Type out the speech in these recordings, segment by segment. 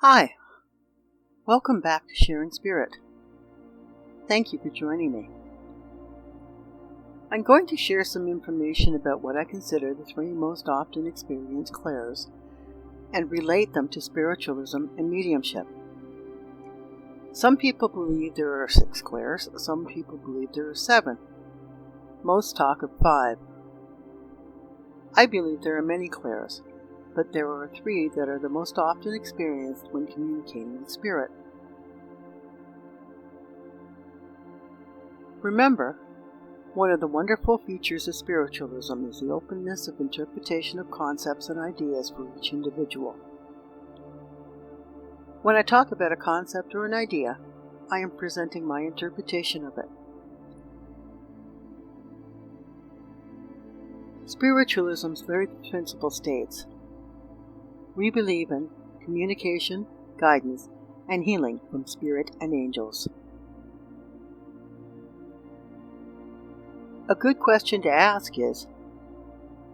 Hi, welcome back to Sharing Spirit. Thank you for joining me. I'm going to share some information about what I consider the three most often experienced clairs and relate them to spiritualism and mediumship. Some people believe there are 6 clairs, some people believe there are 7. Most talk of 5. I believe there are many clairs, but there are 3 that are the most often experienced when communicating with spirit. Remember, one of the wonderful features of spiritualism is the openness of interpretation of concepts and ideas for each individual. When I talk about a concept or an idea, I am presenting my interpretation of it. Spiritualism's very principle states, we believe in communication, guidance, and healing from spirit and angels. A good question to ask is,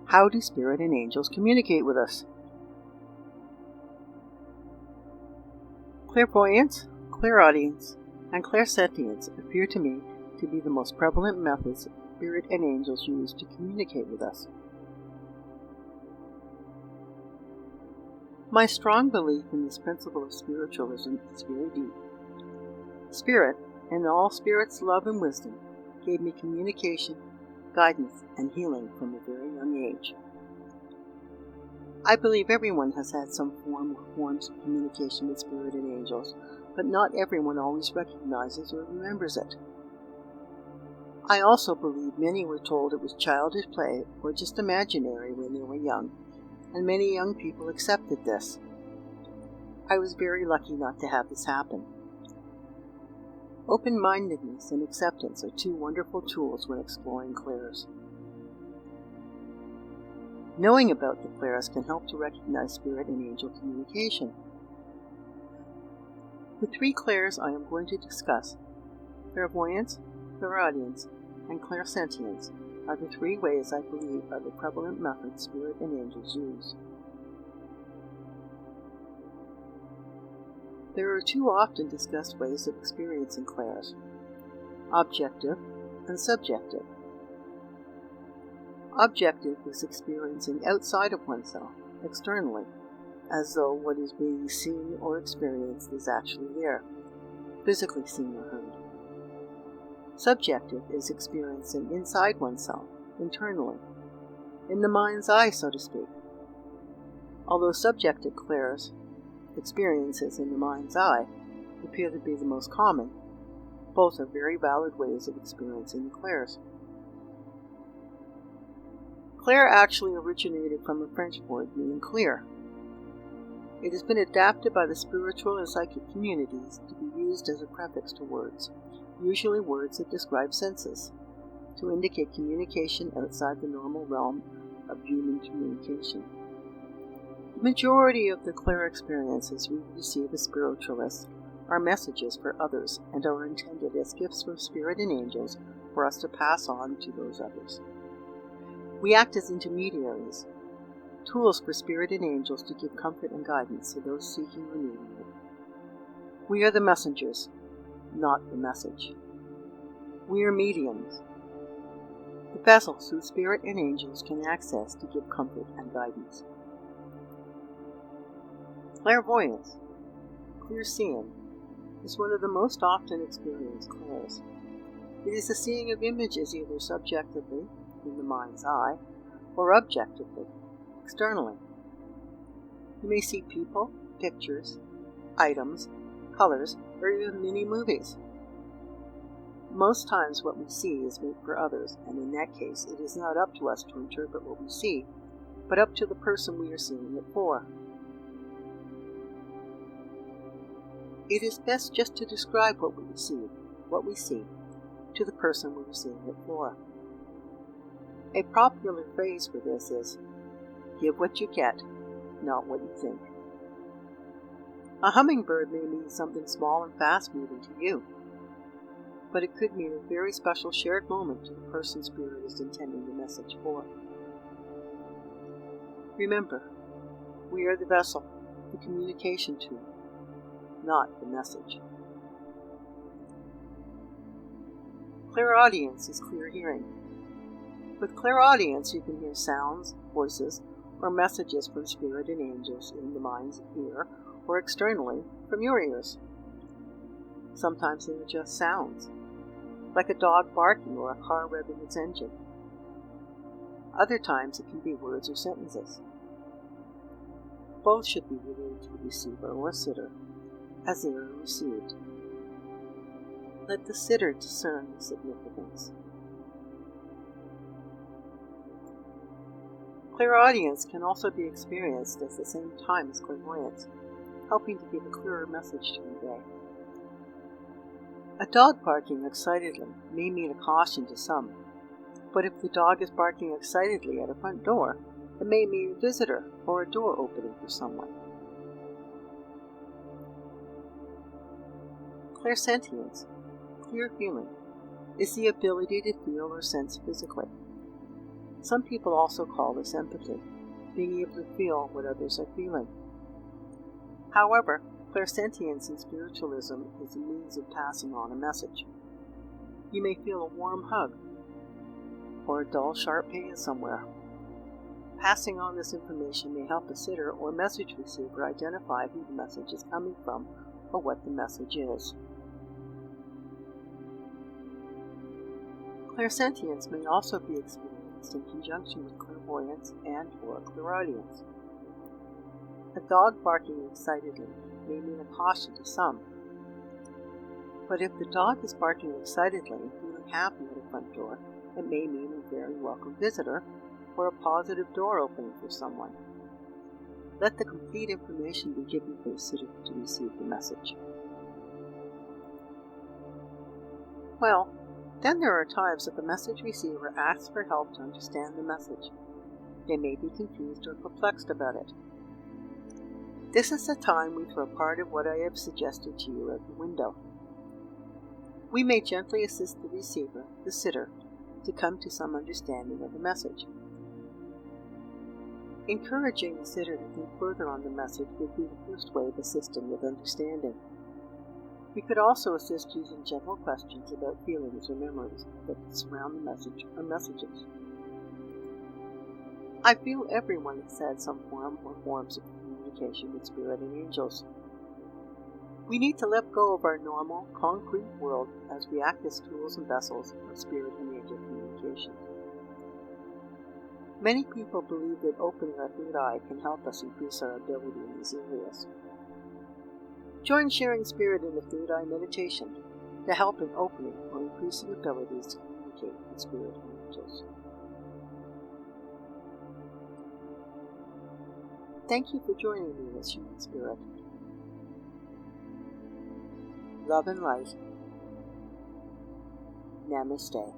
how do spirit and angels communicate with us? Clairvoyance, clairaudience, and clairsentience appear to me to be the most prevalent methods spirit and angels use to communicate with us. My strong belief in this principle of spiritualism is very deep. Spirit, and all Spirit's love and wisdom, gave me communication, guidance, and healing from a very young age. I believe everyone has had some form or forms of communication with spirit and angels, but not everyone always recognizes or remembers it. I also believe many were told it was childish play or just imaginary when they were young, and many young people accepted this. I was very lucky not to have this happen. Open-mindedness and acceptance are 2 wonderful tools when exploring clairs. Knowing about the clairs can help to recognize spirit and angel communication. The 3 clairs I am going to discuss, clairvoyance, clairaudience, and clairsentience, are the 3 ways I believe are the prevalent methods spirit and angels use. There are 2 often discussed ways of experiencing clairs, objective and subjective. Objective is experiencing outside of oneself, externally, as though what is being seen or experienced is actually there, physically seen or heard. Subjective is experiencing inside oneself, internally, in the mind's eye, so to speak. Although subjective clairs, experiences in the mind's eye, appear to be the most common, both are very valid ways of experiencing the clairs. Clair actually originated from a French word meaning clear. It has been adapted by the spiritual and psychic communities to be used as a prefix to words, usually words that describe senses, to indicate communication outside the normal realm of human communication. The majority of the clair experiences we receive as spiritualists are messages for others and are intended as gifts from spirit and angels for us to pass on to those others. We act as intermediaries, tools for spirit and angels to give comfort and guidance to those seeking or needing it. We are the messengers, not the message. We are mediums, the vessels whose spirit and angels can access to give comfort and guidance. Clairvoyance, clear seeing, is one of the most often experienced clairs. It is the seeing of images either subjectively, in the mind's eye, or objectively, externally. You may see people, pictures, items, colors, or even mini-movies. Most times what we see is meant for others, and in that case it is not up to us to interpret what we see, but up to the person we are seeing it for. It is best just to describe what we see, to the person we are seeing it for. A popular phrase for this is, give what you get, not what you think. A hummingbird may mean something small and fast-moving to you, but it could mean a very special shared moment to the person spirit is intending the message for. Remember, we are the vessel, the communication tool, not the message. Clairaudience is clear hearing. With clairaudience, you can hear sounds, voices, or messages from spirit and angels in the mind's ear or externally from your ears. Sometimes they are just sounds, like a dog barking or a car revving its engine. Other times it can be words or sentences. Both should be relayed to the receiver or sitter as they are received. Let the sitter discern the significance. Clairaudience can also be experienced at the same time as clairvoyance, helping to give a clearer message to convey. A dog barking excitedly may mean a caution to some, but if the dog is barking excitedly at a front door, it may mean a visitor or a door opening for someone. Clairsentience, clear feeling, is the ability to feel or sense physically. Some people also call this empathy, being able to feel what others are feeling. However, clairsentience in spiritualism is a means of passing on a message. You may feel a warm hug, or a dull, sharp pain somewhere. Passing on this information may help a sitter or message receiver identify who the message is coming from or what the message is. Clairsentience may also be experienced in conjunction with clairvoyance and or clairaudience. A dog barking excitedly may mean a caution to some, but if the dog is barking excitedly and feeling happy at the front door, it may mean a very welcome visitor or a positive door opening for someone. Let the complete information be given for the sitter to receive the message. Well, then there are times that the message receiver asks for help to understand the message. They may be confused or perplexed about it. This is the time we throw part of what I have suggested to you out the window. We may gently assist the receiver, the sitter, to come to some understanding of the message. Encouraging the sitter to think further on the message would be the first way of assisting with understanding. We could also assist using general questions about feelings or memories that surround the message or messages. I feel everyone has had some form or forms of communication with spirit and angels. We need to let go of our normal, concrete world as we act as tools and vessels of spirit and angel communication. Many people believe that opening our third eye can help us increase our ability in these areas. Join Sharing Spirit in the Third Eye Meditation to help in opening or increasing abilities to communicate with spirit and angels. Thank you for joining me as Sharing Spirit. Love and light. Namaste.